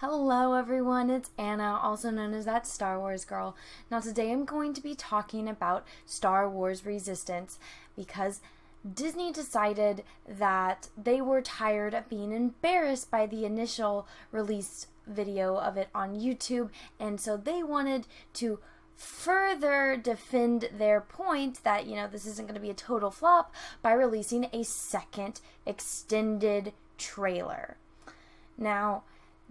Hello everyone, it's Anna, also known as That Star Wars Girl. Now today I'm going to be talking about Star Wars Resistance because Disney decided that they were tired of being embarrassed by the initial release video of it on YouTube, and so they wanted to further defend their point that, this isn't going to be a total flop by releasing a second extended trailer. Now,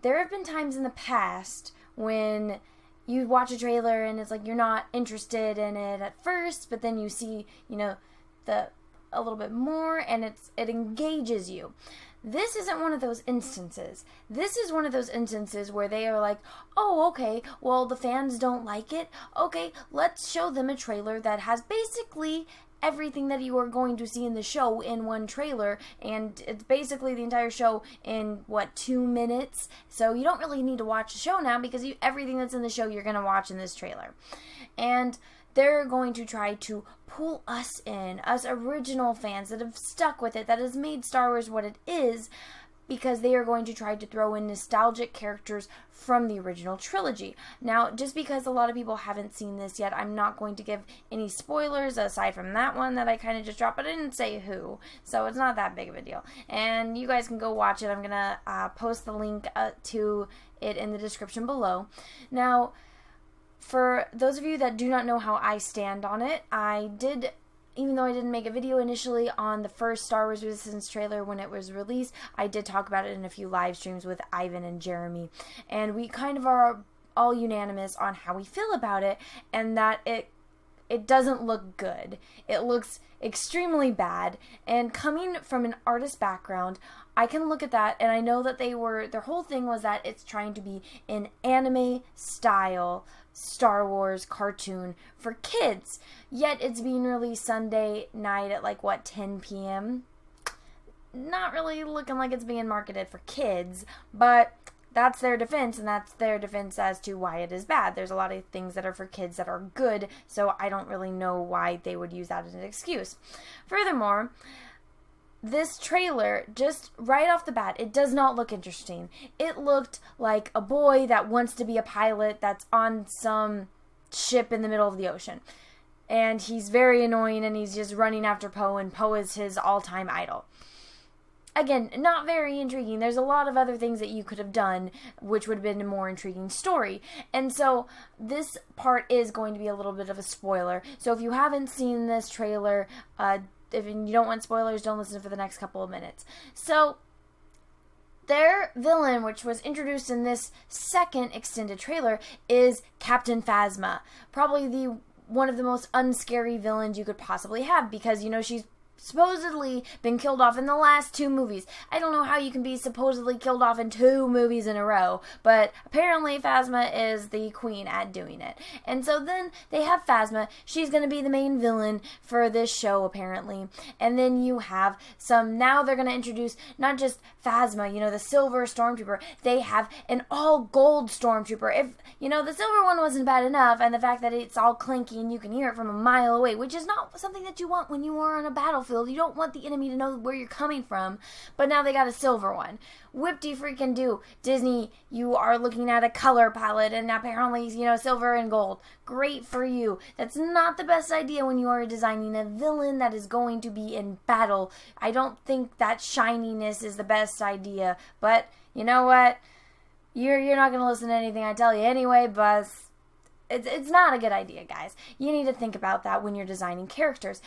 there have been times in the past when you watch a trailer and it's like you're not interested in it at first, but then you see, a little bit more and it engages you. This isn't one of those instances. This is one of those instances where they are like, oh, okay, well, the fans don't like it. Okay, let's show them a trailer that has basically everything that you are going to see in the show in one trailer, and it's basically the entire show in 2 minutes, so you don't really need to watch the show now because everything that's in the show you're going to watch in this trailer. And they're going to try to pull us in, us original fans that have stuck with it, that has made Star Wars what it is, because they are going to try to throw in nostalgic characters from the original trilogy. Now, just because a lot of people haven't seen this yet, I'm not going to give any spoilers aside from that one that I kind of just dropped, but I didn't say who, so it's not that big of a deal. And you guys can go watch it. I'm going to post the link to it in the description below. Now, for those of you that do not know how I stand on it, even though I didn't make a video initially on the first Star Wars Resistance trailer when it was released, I did talk about it in a few live streams with Ivan and Jeremy. And we kind of are all unanimous on how we feel about it, and that it doesn't look good. It looks extremely bad, and coming from an artist background, I can look at that and I know that their whole thing was that it's trying to be an anime style Star Wars cartoon for kids, yet it's being released Sunday night at 10 p.m. Not really looking like it's being marketed for kids, but that's their defense, and that's their defense as to why it is bad. There's a lot of things that are for kids that are good, so I don't really know why they would use that as an excuse. Furthermore, this trailer, just right off the bat, it does not look interesting. It looked like a boy that wants to be a pilot that's on some ship in the middle of the ocean. And he's very annoying, and he's just running after Poe, and Poe is his all-time idol. Again, not very intriguing. There's a lot of other things that you could have done which would have been a more intriguing story. And so this part is going to be a little bit of a spoiler. So if you haven't seen this trailer, if you don't want spoilers, don't listen for the next couple of minutes. So their villain, which was introduced in this second extended trailer, is Captain Phasma. Probably one of the most unscary villains you could possibly have, because she's supposedly been killed off in the last 2 movies. I don't know how you can be supposedly killed off in 2 movies in a row, but apparently Phasma is the queen at doing it. And so then they have Phasma. She's going to be the main villain for this show, apparently. And then you have now they're going to introduce not just Phasma, the silver stormtrooper. They have an all gold stormtrooper. If, the silver one wasn't bad enough, and the fact that it's all clinky and you can hear it from a mile away, which is not something that you want when you are on a battlefield. You don't want the enemy to know where you're coming from, but now they got a silver one. Whip-de-freaking-do. Disney, you are looking at a color palette, and apparently, silver and gold. Great for you. That's not the best idea when you are designing a villain that is going to be in battle. I don't think that shininess is the best idea, but you know what? You're not going to listen to anything I tell you anyway, but it's not a good idea, guys. You need to think about that when you're designing characters.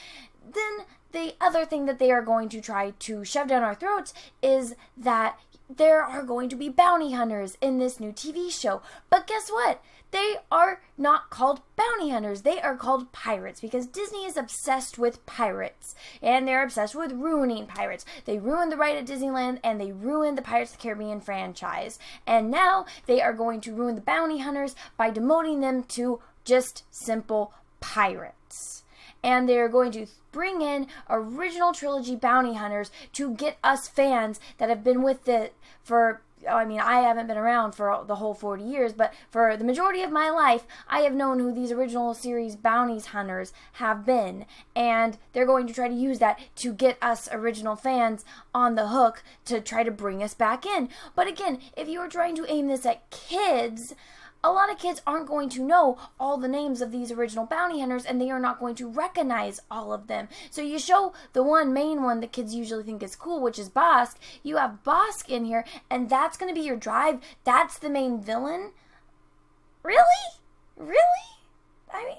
Then the other thing that they are going to try to shove down our throats is that there are going to be bounty hunters in this new TV show. But guess what? They are not called bounty hunters. They are called pirates, because Disney is obsessed with pirates. And they're obsessed with ruining pirates. They ruined the ride at Disneyland, and they ruined the Pirates of the Caribbean franchise. And now they are going to ruin the bounty hunters by demoting them to just simple pirates. And they're going to bring in original trilogy bounty hunters to get us fans that have been with it for I mean, I haven't been around for the whole 40 years, but for the majority of my life, I have known who these original series bounty hunters have been, and they're going to try to use that to get us original fans on the hook to try to bring us back in. But again, if you are trying to aim this at kids, a lot of kids aren't going to know all the names of these original bounty hunters, and they are not going to recognize all of them. So you show the one main one that kids usually think is cool, which is Bosk. You have Bosk in here, and that's going to be your drive. That's the main villain? Really? Really? I mean,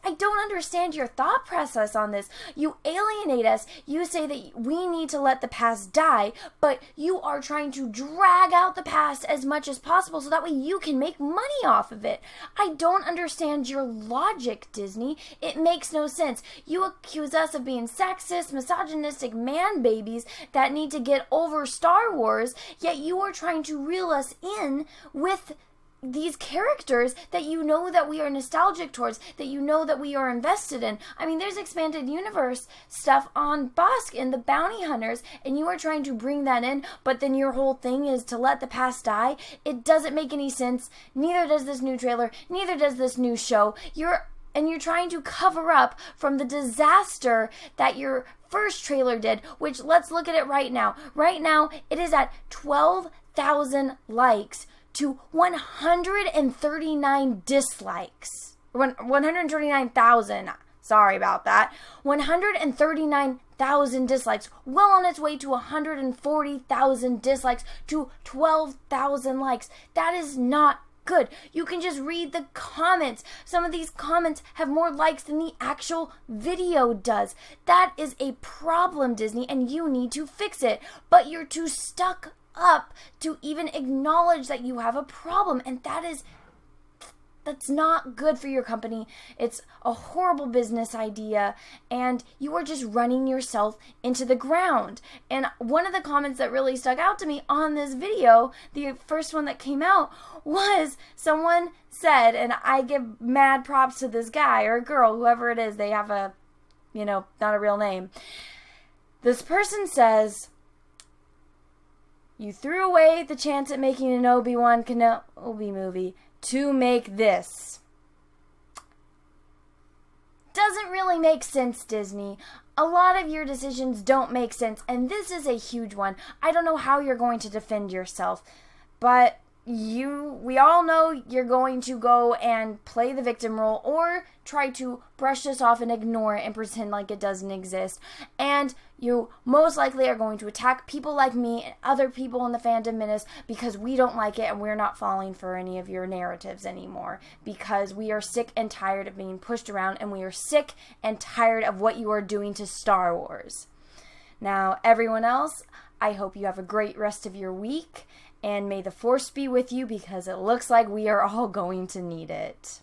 I don't understand your thought process on this. You alienate us. You say that we need to let the past die, but you are trying to drag out the past as much as possible so that way you can make money off of it. I don't understand your logic, Disney. It makes no sense. You accuse us of being sexist, misogynistic man babies that need to get over Star Wars, yet you are trying to reel us in with these characters that you know that we are nostalgic towards, that you know that we are invested in. I mean, there's expanded universe stuff on Bosk and the bounty hunters, and you are trying to bring that in, but then your whole thing is to let the past die. It doesn't make any sense. Neither does this new trailer. Neither does this new show. You're trying to cover up from the disaster that your first trailer did, which, let's look at it right now. Right now, it is at 12,000 likes to 139 dislikes. 139,000. Sorry about that. 139,000 dislikes. Well on its way to 140,000 dislikes to 12,000 likes. That is not good. You can just read the comments. Some of these comments have more likes than the actual video does. That is a problem, Disney, and you need to fix it. But you're too stuck up to even acknowledge that you have a problem, and that's not good for your company. It's a horrible business idea, and you are just running yourself into the ground. And one of the comments that really stuck out to me on this video, the first one that came out, was someone said, and I give mad props to this guy or girl, whoever it is, they have a, not a real name. This person says, "You threw away the chance at making an Obi-Wan Kenobi movie to make this." Doesn't really make sense, Disney. A lot of your decisions don't make sense, and this is a huge one. I don't know how you're going to defend yourself, but we all know you're going to go and play the victim role or try to brush this off and ignore it and pretend like it doesn't exist. And you most likely are going to attack people like me and other people in the fandom menace because we don't like it and we're not falling for any of your narratives anymore because we are sick and tired of being pushed around, and we are sick and tired of what you are doing to Star Wars. Now, everyone else, I hope you have a great rest of your week, and may the Force be with you because it looks like we are all going to need it.